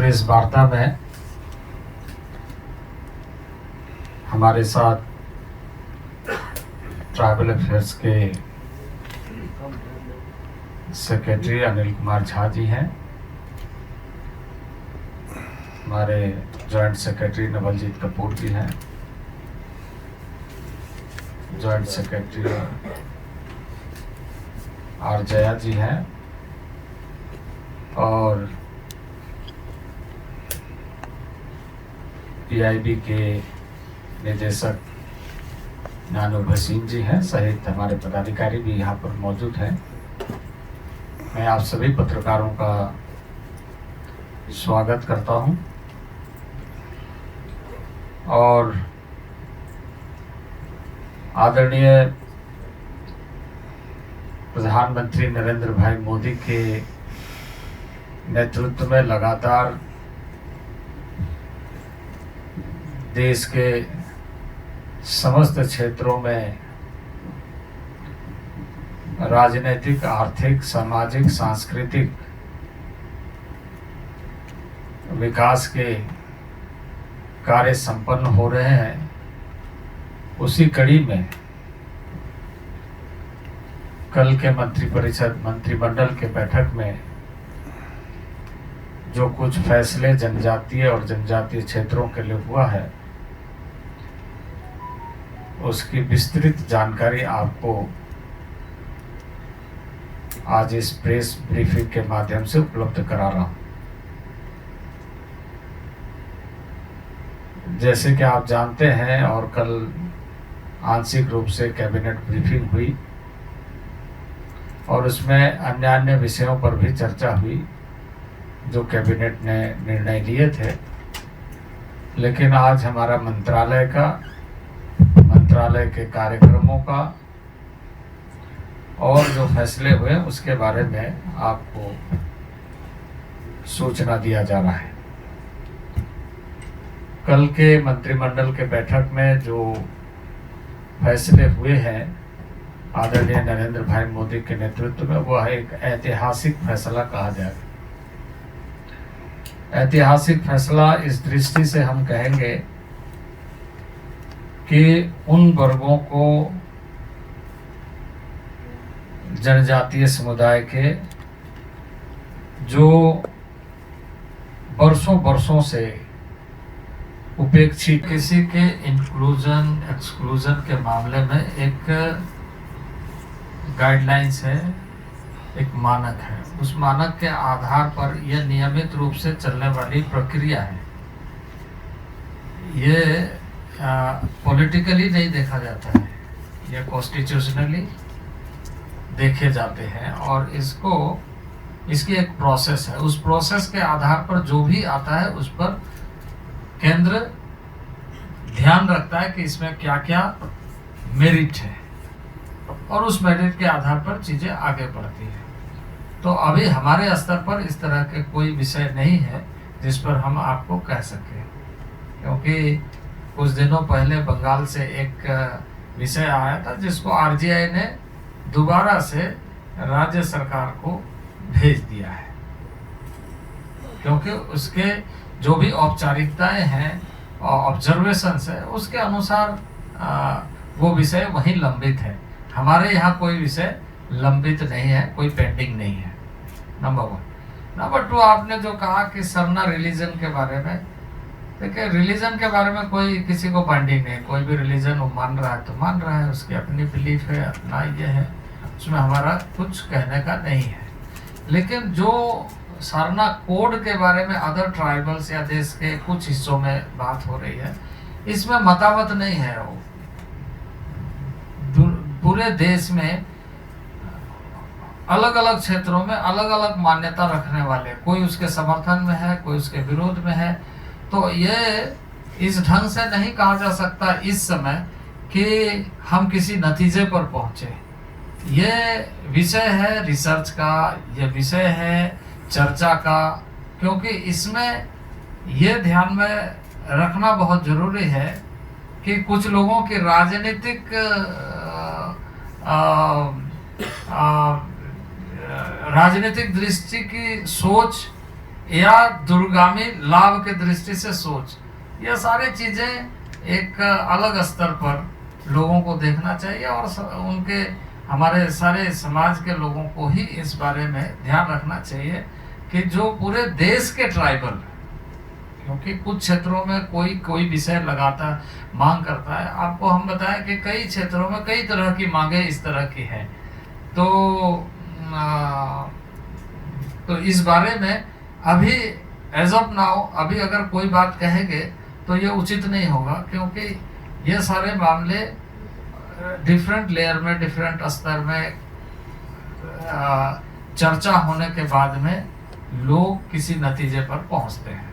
इस वार्ता में हमारे साथ ट्राइबल अफेयर्स के सेक्रेटरी अनिल कुमार झा जी हैं, हमारे जॉइंट सेक्रेटरी नवलजीत कपूर जी हैं, जॉइंट सेक्रेटरी आर जया जी हैं और पीआईबी के निदेशक नानू भसीन जी हैं सहित हमारे पदाधिकारी भी यहाँ पर मौजूद हैं। मैं आप सभी पत्रकारों का स्वागत करता हूँ और आदरणीय प्रधानमंत्री नरेंद्र भाई मोदी के नेतृत्व में लगातार देश के समस्त क्षेत्रों में राजनीतिक, आर्थिक, सामाजिक, सांस्कृतिक विकास के कार्य संपन्न हो रहे हैं। उसी कड़ी में कल के मंत्रिमंडल के बैठक में जो कुछ फैसले जनजातीय और जनजातीय क्षेत्रों के लिए हुआ है, उसकी विस्तृत जानकारी आपको आज इस प्रेस ब्रीफिंग के माध्यम से उपलब्ध करा रहा हूं। जैसे कि आप जानते हैं और कल आंशिक रूप से कैबिनेट ब्रीफिंग हुई और उसमें अन्य विषयों पर भी चर्चा हुई जो कैबिनेट ने निर्णय लिए थे। लेकिन आज हमारा मंत्रालय के कार्यक्रमों का और जो फैसले हुए उसके बारे में आपको सूचना दिया जा रहा है। कल के मंत्रिमंडल के बैठक में जो फैसले हुए हैं आदरणीय नरेंद्र भाई मोदी के नेतृत्व में, वह एक ऐतिहासिक फैसला कहा जाएगा। ऐतिहासिक फैसला इस दृष्टि से हम कहेंगे कि उन वर्गों को, जनजातीय समुदाय के जो वर्षों से उपेक्षित, किसी के इंक्लूजन एक्सक्लूजन के मामले में एक गाइडलाइंस है, एक मानक है। उस मानक के आधार पर यह नियमित रूप से चलने वाली प्रक्रिया है। ये पॉलिटिकली नहीं देखा जाता है, ये कॉन्स्टिट्यूशनली देखे जाते हैं और इसकी एक प्रोसेस है। उस प्रोसेस के आधार पर जो भी आता है उस पर केंद्र ध्यान रखता है कि इसमें क्या क्या मेरिट है और उस मेरिट के आधार पर चीज़ें आगे बढ़ती है। तो अभी हमारे स्तर पर इस तरह के कोई विषय नहीं है जिस पर हम आपको कह सकें, क्योंकि कुछ दिनों पहले बंगाल से एक विषय आया था जिसको आरजीआई ने दोबारा से राज्य सरकार को भेज दिया है, क्योंकि उसके जो भी औपचारिकताएं हैं और ऑब्जर्वेशंस है उसके अनुसार वो विषय वहीं लंबित है। हमारे यहाँ कोई विषय लंबित नहीं है, कोई पेंडिंग नहीं है। नंबर 1। नंबर 2, आपने जो कहा कि सरना रिलीजन के बारे में, देखिए रिलीजन के बारे में कोई किसी को बाइंडिंग नहीं। कोई भी रिलीजन वो मान रहा है तो मान रहा है, उसकी अपनी बिलीफ है, अपना ये है, उसमें हमारा कुछ कहने का नहीं है। लेकिन जो सरना कोड के बारे में अदर ट्राइबल्स या देश के कुछ हिस्सों में बात हो रही है, इसमें मतामत नहीं है। वो पूरे देश में अलग अलग क्षेत्रों में अलग अलग मान्यता रखने वाले, कोई उसके समर्थन में है, कोई उसके विरोध में है। तो ये इस ढंग से नहीं कहा जा सकता इस समय कि हम किसी नतीजे पर पहुंचे। ये विषय है रिसर्च का, ये विषय है चर्चा का, क्योंकि इसमें ये ध्यान में रखना बहुत जरूरी है कि कुछ लोगों की राजनीतिक राजनीतिक दृष्टि की सोच या दूरगामी लाभ के दृष्टि से सोच, ये सारी चीजें एक अलग स्तर पर लोगों को देखना चाहिए और उनके हमारे सारे समाज के लोगों को ही इस बारे में ध्यान रखना चाहिए कि जो पूरे देश के ट्राइबल, क्योंकि कुछ क्षेत्रों में कोई विषय लगाता मांग करता है। आपको हम बताएं कि कई क्षेत्रों में कई तरह की मांगे इस तरह की हैं। तो इस बारे में अभी एज ऑफ नाउ अभी अगर कोई बात कहेंगे तो ये उचित नहीं होगा, क्योंकि ये सारे मामले डिफरेंट लेयर में, डिफरेंट स्तर में चर्चा होने के बाद में लोग किसी नतीजे पर पहुंचते हैं।